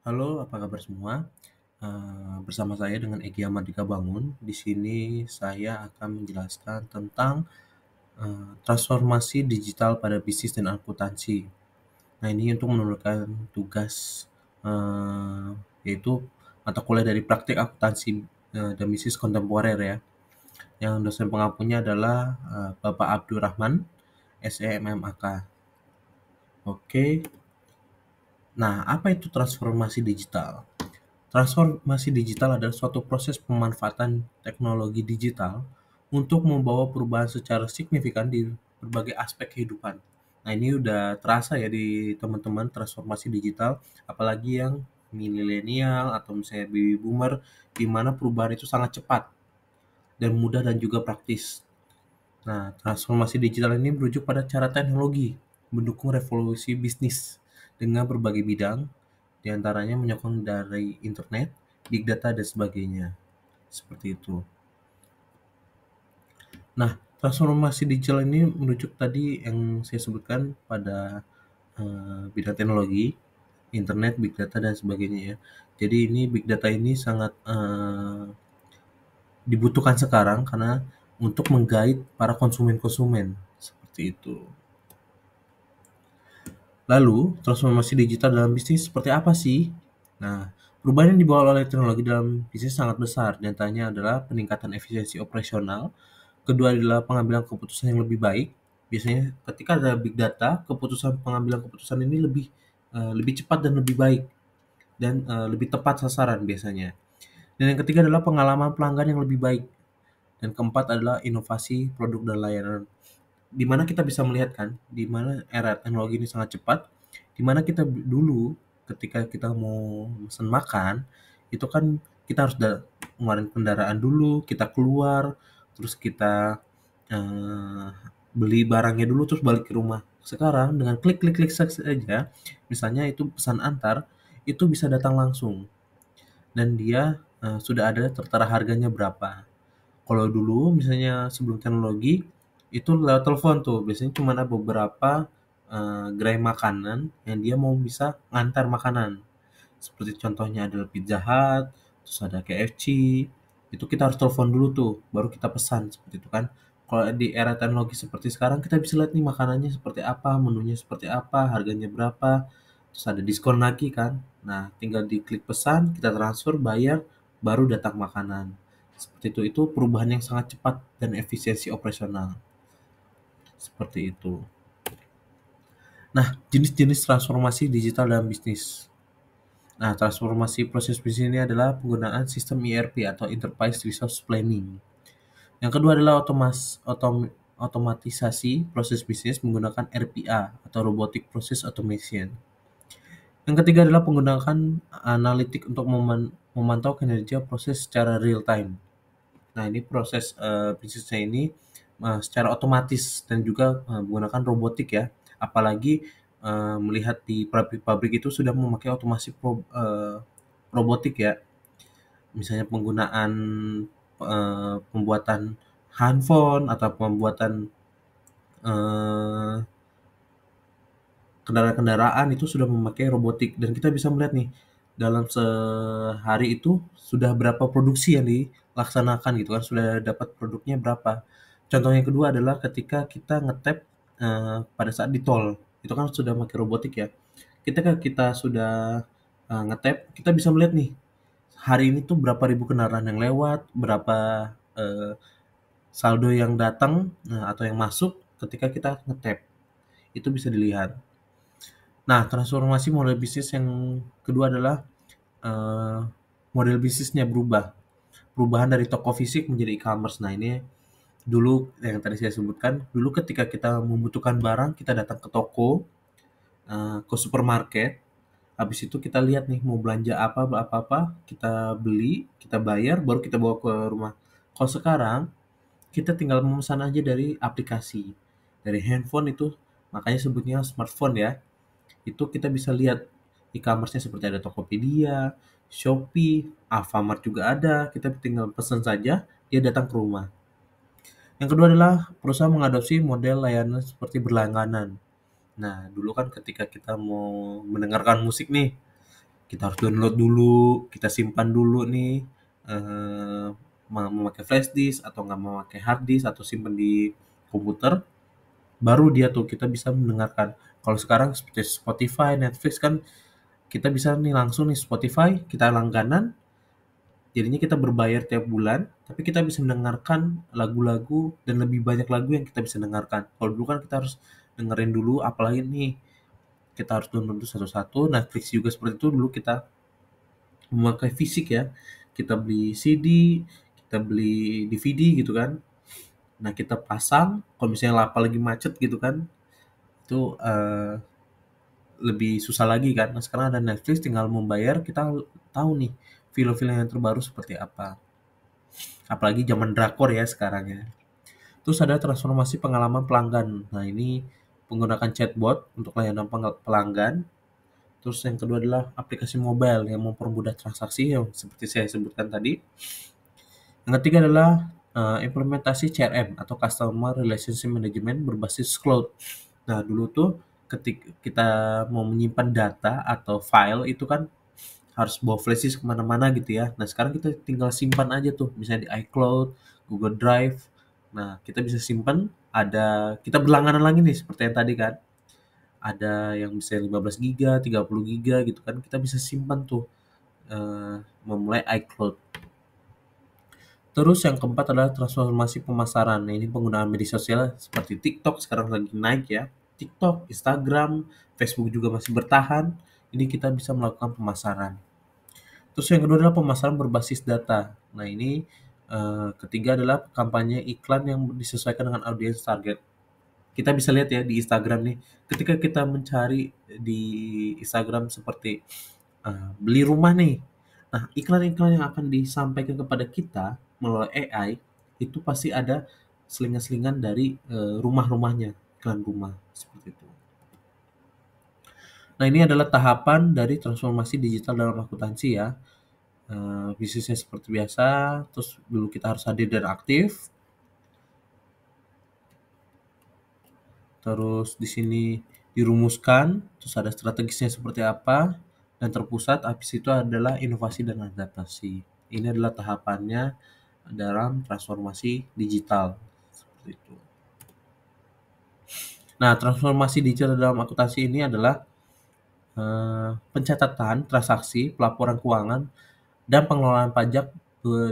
Halo, apa kabar semua? Bersama saya dengan Egy Ahmad Bangun. Di sini saya akan menjelaskan tentang transformasi digital pada bisnis dan akuntansi. Nah, ini untuk menurunkan tugas eee, yaitu mata kuliah dari praktik akuntansi dan bisnis kontemporer ya. Yang dosen pengampunya adalah Bapak Abdurrahman, SEMMAK. Oke. Nah, apa itu transformasi digital? Transformasi digital adalah suatu proses pemanfaatan teknologi digital untuk membawa perubahan secara signifikan di berbagai aspek kehidupan. Nah, ini udah terasa ya di teman-teman transformasi digital, apalagi yang milenial atau misalnya baby boomer, di mana perubahan itu sangat cepat dan mudah dan juga praktis. Nah, transformasi digital ini merujuk pada cara teknologi mendukung revolusi bisnis dengan berbagai bidang, di antaranya menyokong dari internet, big data, dan sebagainya. Seperti itu. Nah, transformasi digital ini merujuk tadi yang saya sebutkan pada bidang teknologi, internet, big data, dan sebagainya ya. Jadi ini big data ini sangat dibutuhkan sekarang karena untuk menggait para konsumen-konsumen seperti itu. Lalu, transformasi digital dalam bisnis seperti apa sih? Nah, perubahan yang dibawa oleh teknologi dalam bisnis sangat besar. Di antaranya adalah peningkatan efisiensi operasional, kedua adalah pengambilan keputusan yang lebih baik. Biasanya ketika ada big data, pengambilan keputusan ini lebih cepat dan lebih baik dan lebih tepat sasaran biasanya. Dan yang ketiga adalah pengalaman pelanggan yang lebih baik. Dan keempat adalah inovasi produk dan layanan. Di mana kita bisa melihat kan, di mana era teknologi ini sangat cepat, di mana kita dulu ketika kita mau mesen makan, itu kan kita harus ngeluarin kendaraan dulu, kita keluar, terus kita eee, beli barangnya dulu terus balik ke rumah. Sekarang dengan klik-klik-klik saja, misalnya itu pesan antar, itu bisa datang langsung dan dia sudah ada tertera harganya berapa. Kalau dulu misalnya sebelum teknologi, itu lewat telepon tuh, biasanya cuma ada beberapa, gerai makanan yang dia mau bisa ngantar makanan. Seperti contohnya adalah Pizza Hut, terus ada KFC, itu kita harus telepon dulu tuh, baru kita pesan, seperti itu kan. Kalau di era teknologi seperti sekarang, kita bisa lihat nih makanannya seperti apa, menunya seperti apa, harganya berapa, terus ada diskon lagi kan. Nah, tinggal diklik pesan, kita transfer, bayar, baru datang makanan. Seperti itu perubahan yang sangat cepat dan efisiensi operasional. Seperti itu. Nah, jenis-jenis transformasi digital dalam bisnis. Nah, transformasi proses bisnis ini adalah penggunaan sistem ERP atau Enterprise Resource Planning. Yang kedua adalah otomatisasi proses bisnis menggunakan RPA atau Robotic Process Automation. Yang ketiga adalah penggunaan analitik untuk memantau kinerja proses secara real time. Nah, ini proses bisnisnya ini secara otomatis dan juga menggunakan robotik ya. Apalagi melihat di pabrik-pabrik itu sudah memakai otomasi robotik ya. Misalnya penggunaan pembuatan handphone atau pembuatan eh, kendaraan-kendaraan itu sudah memakai robotik dan kita bisa melihat nih dalam sehari itu sudah berapa produksi yang dilaksanakan gitu kan, sudah dapat produknya berapa. Contoh yang kedua adalah ketika kita nge-tap, pada saat di tol, itu kan sudah pakai robotik ya. Ketika kita sudah, nge-tap, kita bisa melihat nih, hari ini tuh berapa ribu kendaraan yang lewat, berapa, saldo yang datang, atau yang masuk ketika kita nge-tap, itu bisa dilihat. Nah, transformasi model bisnis yang kedua adalah eee, model bisnisnya berubah. Perubahan dari toko fisik menjadi e-commerce. Nah, ini dulu yang tadi saya sebutkan, dulu ketika kita membutuhkan barang, kita datang ke toko, ke supermarket, habis itu kita lihat nih mau belanja apa-apa, kita beli, kita bayar, baru kita bawa ke rumah. Kalau sekarang, kita tinggal memesan aja dari aplikasi, dari handphone itu, makanya sebutnya smartphone ya. Itu kita bisa lihat e-commerce-nya seperti ada Tokopedia, Shopee, Alfamart juga ada, kita tinggal pesan saja, dia datang ke rumah. Yang kedua adalah perusahaan mengadopsi model layanan seperti berlangganan. Nah, dulu kan ketika kita mau mendengarkan musik nih, Kita harus download dulu, kita simpan dulu nih, eee, memakai flash disk atau nggak memakai hard disk atau simpan di komputer, baru dia tuh kita bisa mendengarkan. Kalau sekarang seperti Spotify, Netflix kan kita bisa nih langsung nih Spotify, kita langganan, jadinya kita berbayar tiap bulan, tapi kita bisa mendengarkan lagu-lagu dan lebih banyak lagu yang kita bisa dengarkan. Kalau dulu kan kita harus dengerin dulu, apalagi nih kita harus download dulu satu-satu. Netflix juga seperti itu, dulu kita memakai fisik ya, kita beli CD, kita beli DVD gitu kan. Nah kita pasang, kalau misalnya apalagi macet gitu kan, itu lebih susah lagi kan. Nah sekarang ada Netflix, tinggal membayar, kita tahu nih film-film yang terbaru seperti apa. Apalagi zaman drakor ya sekarang ya. Terus ada transformasi pengalaman pelanggan. Nah ini menggunakan chatbot untuk layanan pelanggan. Terus yang kedua adalah aplikasi mobile yang mempermudah transaksi yang seperti saya sebutkan tadi. Yang ketiga adalah implementasi CRM atau Customer Relationship Management berbasis cloud. Nah, dulu tuh ketika kita mau menyimpan data atau file itu kan harus bawa flash disk kemana-mana gitu ya. Nah, sekarang kita tinggal simpan aja tuh, misalnya di iCloud, Google Drive. Nah, kita bisa simpan, ada kita berlangganan lagi nih seperti yang tadi kan. Ada yang bisa 15 giga, 30 giga gitu kan. Kita bisa simpan tuh memulai iCloud. Terus yang keempat adalah transformasi pemasaran. Nah, ini penggunaan media sosial seperti TikTok sekarang lagi naik ya. TikTok, Instagram, Facebook juga masih bertahan. Ini kita bisa melakukan pemasaran. Terus yang kedua adalah pemasaran berbasis data. Nah, ini ketiga adalah kampanye iklan yang disesuaikan dengan audiens target. Kita bisa lihat ya di Instagram nih, ketika kita mencari di Instagram seperti beli rumah nih. Nah, iklan-iklan yang akan disampaikan kepada kita melalui AI itu pasti ada selingan-selingan dari rumah-rumahnya, iklan rumah seperti itu. Nah, ini adalah tahapan dari transformasi digital dalam akuntansi ya. Bisnisnya seperti biasa, terus dulu kita harus hadir dan aktif, terus di sini dirumuskan, terus ada strategisnya seperti apa, dan terpusat, habis itu adalah inovasi dan adaptasi. Ini adalah tahapannya dalam transformasi digital. Seperti itu. Nah, transformasi digital dalam akuntansi ini adalah pencatatan transaksi, pelaporan keuangan, dan pengelolaan pajak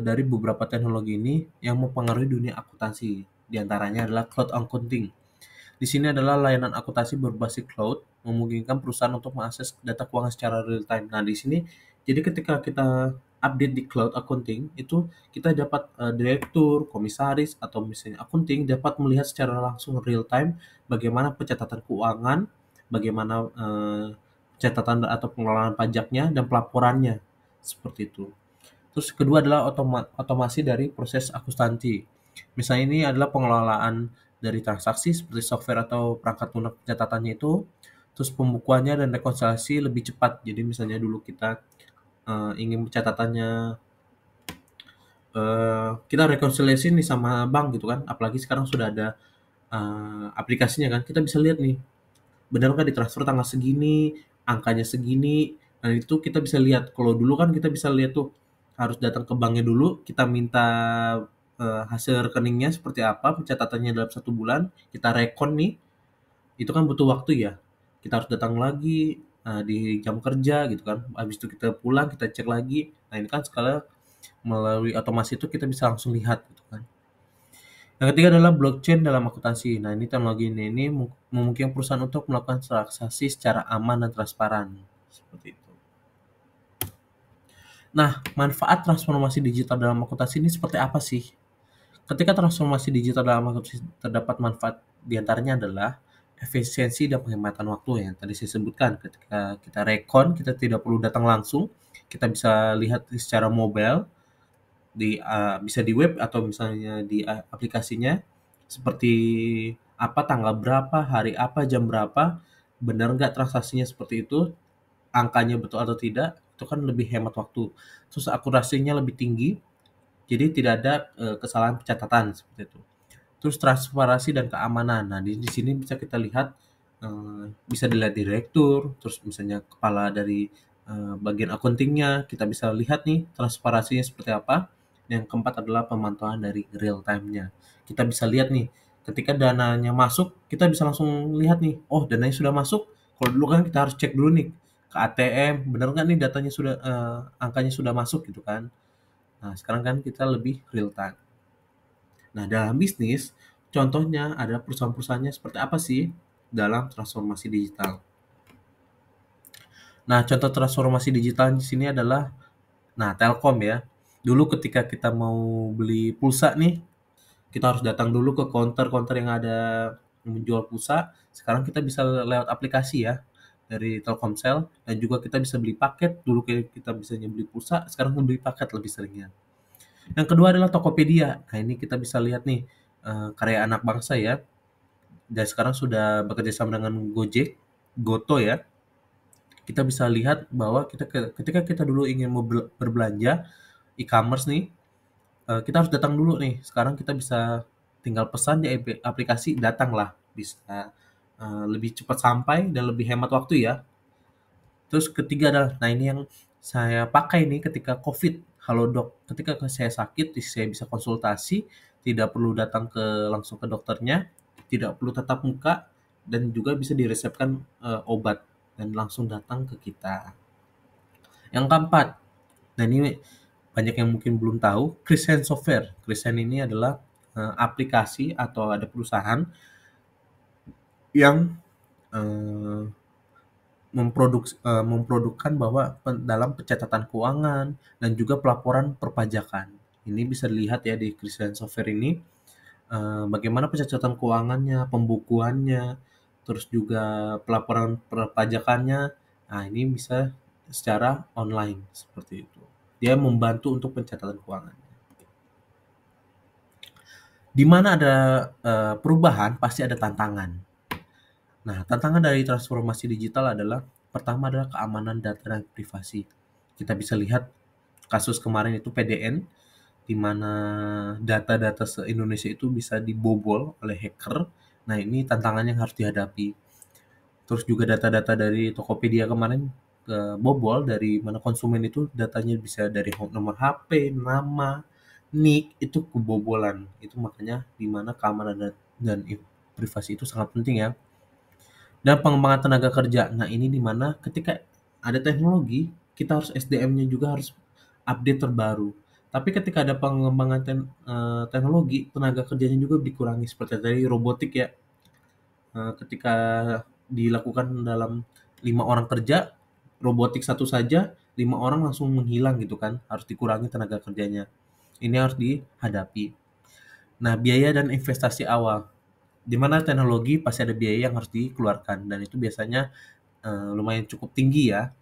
dari beberapa teknologi ini yang mempengaruhi dunia akuntansi. Di antaranya adalah cloud accounting. Di sini adalah layanan akuntansi berbasis cloud, memungkinkan perusahaan untuk mengakses data keuangan secara real time. Nah, di sini jadi ketika kita update di cloud accounting, itu kita dapat direktur, komisaris, atau misalnya accounting dapat melihat secara langsung real time bagaimana pencatatan keuangan, bagaimana catatan atau pengelolaan pajaknya dan pelaporannya, seperti itu. Terus kedua adalah otomasi dari proses akuntansi. Misalnya ini adalah pengelolaan dari transaksi seperti software atau perangkat lunak pencatatannya itu, terus pembukuannya dan rekonsiliasi lebih cepat. Jadi misalnya dulu kita ingin pencatatannya, kita rekonsiliasi nih sama bank gitu kan, apalagi sekarang sudah ada aplikasinya kan, kita bisa lihat nih benar nggak ditransfer tanggal segini, angkanya segini. Nah, itu kita bisa lihat. Kalau dulu kan kita bisa lihat tuh harus datang ke banknya dulu, kita minta hasil rekeningnya seperti apa, pencatatannya dalam 1 bulan, kita rekon nih, itu kan butuh waktu ya. Kita harus datang lagi di jam kerja gitu kan. Habis itu kita pulang, kita cek lagi. Nah, ini kan sekali melalui otomasi itu kita bisa langsung lihat gitu kan. Yang ketiga adalah blockchain dalam akuntansi. Nah, ini teknologi ini memungkinkan perusahaan untuk melakukan transaksi secara aman dan transparan. Seperti itu. Nah, manfaat transformasi digital dalam akuntansi ini seperti apa sih? Ketika transformasi digital dalam akuntansi terdapat manfaat diantaranya adalah efisiensi dan penghematan waktu yang tadi saya sebutkan. Ketika kita rekon, kita tidak perlu datang langsung, kita bisa lihat secara mobile, bisa di web atau misalnya di aplikasinya seperti apa, tanggal berapa, hari apa, jam berapa, benar nggak transaksinya seperti itu, angkanya betul atau tidak, itu kan lebih hemat waktu. Terus akurasinya lebih tinggi, jadi tidak ada kesalahan pencatatan seperti itu. Terus transparansi dan keamanan. Nah, di sini bisa kita lihat bisa dilihat direktur, terus misalnya kepala dari bagian accounting-nya, kita bisa lihat nih transparansinya seperti apa. Yang keempat adalah pemantauan dari real time-nya. Kita bisa lihat nih, ketika dananya masuk, kita bisa langsung lihat nih, oh dananya sudah masuk. Kalau dulu kan kita harus cek dulu nih ke ATM, bener nggak nih datanya sudah, angkanya sudah masuk gitu kan. Nah, sekarang kan kita lebih real time. Nah, dalam bisnis, contohnya adalah perusahaan-perusahaannya seperti apa sih dalam transformasi digital. Nah, contoh transformasi digital di sini adalah, nah, Telkom ya. Dulu ketika kita mau beli pulsa nih, kita harus datang dulu ke counter-counter yang ada menjual pulsa. Sekarang kita bisa lewat aplikasi ya dari Telkomsel, dan juga kita bisa beli paket. Dulu kita bisanya beli pulsa, sekarang beli paket lebih seringnya. Yang kedua adalah Tokopedia. Nah, ini kita bisa lihat nih karya anak bangsa ya. Dan sekarang sudah bekerja sama dengan Gojek, Goto ya. Kita bisa lihat bahwa ketika kita dulu ingin mau berbelanja e-commerce nih, kita harus datang dulu nih. Sekarang kita bisa tinggal pesan di aplikasi, datanglah. Bisa lebih cepat sampai dan lebih hemat waktu ya. Terus ketiga adalah, nah ini yang saya pakai nih ketika COVID. Halodoc. Ketika saya sakit, saya bisa konsultasi, tidak perlu datang langsung ke dokternya, tidak perlu tatap muka, dan juga bisa diresepkan obat dan langsung datang ke kita. Yang keempat, nah ini banyak yang mungkin belum tahu, Christian Software. Christian ini adalah aplikasi atau ada perusahaan yang eh, memprodukkan bahwa dalam pencatatan keuangan dan juga pelaporan perpajakan. Ini bisa dilihat ya di Christian Software ini, bagaimana pencatatan keuangannya, pembukuannya, terus juga pelaporan perpajakannya. Nah, ini bisa secara online seperti itu. Dia membantu untuk pencatatan keuangan. Di mana ada perubahan, pasti ada tantangan. Nah, tantangan dari transformasi digital adalah, pertama adalah keamanan data dan privasi. Kita bisa lihat kasus kemarin itu PDN, di mana data-data se-Indonesia itu bisa dibobol oleh hacker. Nah, ini tantangan yang harus dihadapi. Terus juga data-data dari Tokopedia kemarin bobol, dari mana konsumen itu datanya bisa dari nomor HP, nama, NIK, itu kebobolan. Itu makanya di mana keamanan dan privasi itu sangat penting ya. Dan pengembangan tenaga kerja. Nah, ini di mana ketika ada teknologi, kita harus SDM-nya juga harus update terbaru. Tapi ketika ada pengembangan teknologi, tenaga kerjanya juga dikurangi. Seperti tadi robotik ya, ketika dilakukan dalam 5 orang kerja, robotik satu saja, 5 orang langsung menghilang gitu kan, harus dikurangi tenaga kerjanya. Ini harus dihadapi. Nah, biaya dan investasi awal. Di mana teknologi pasti ada biaya yang harus dikeluarkan, dan itu biasanya lumayan cukup tinggi ya.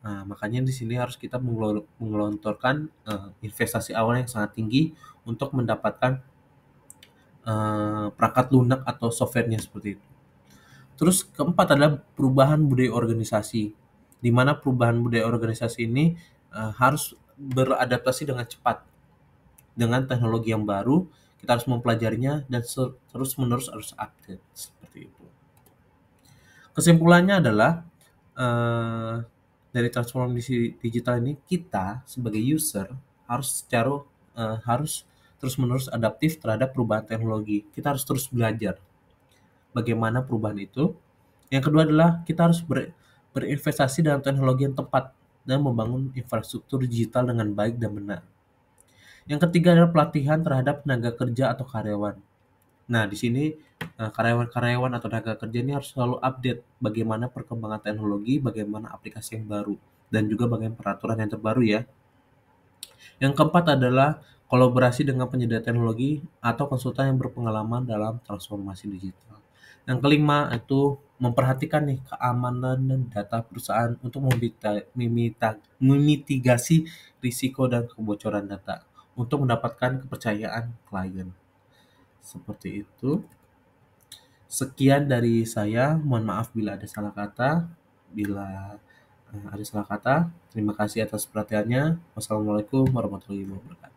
Nah, makanya di sini harus kita menggelontorkan investasi awal yang sangat tinggi untuk mendapatkan perangkat lunak atau softwarenya seperti itu. Terus keempat adalah perubahan budaya organisasi, di mana perubahan budaya organisasi ini harus beradaptasi dengan cepat dengan teknologi yang baru. Kita harus mempelajarinya dan terus-menerus harus update seperti itu. Kesimpulannya adalah eh, dari transformasi digital ini, kita sebagai user harus terus-menerus adaptif terhadap perubahan teknologi. Kita harus terus belajar bagaimana perubahan itu. Yang kedua adalah kita harus berinvestasi dalam teknologi yang tepat dan membangun infrastruktur digital dengan baik dan benar. Yang ketiga adalah pelatihan terhadap tenaga kerja atau karyawan. Nah, di sini karyawan-karyawan atau tenaga kerja ini harus selalu update bagaimana perkembangan teknologi, bagaimana aplikasi yang baru, dan juga bagaimana peraturan yang terbaru ya. Yang keempat adalah kolaborasi dengan penyedia teknologi atau konsultan yang berpengalaman dalam transformasi digital. Yang kelima itu memperhatikan nih keamanan dan data perusahaan untuk memitigasi risiko dan kebocoran data untuk mendapatkan kepercayaan klien. Seperti itu. Sekian dari saya. Mohon maaf bila ada salah kata. Bila ada salah kata, terima kasih atas perhatiannya. Wassalamualaikum warahmatullahi wabarakatuh.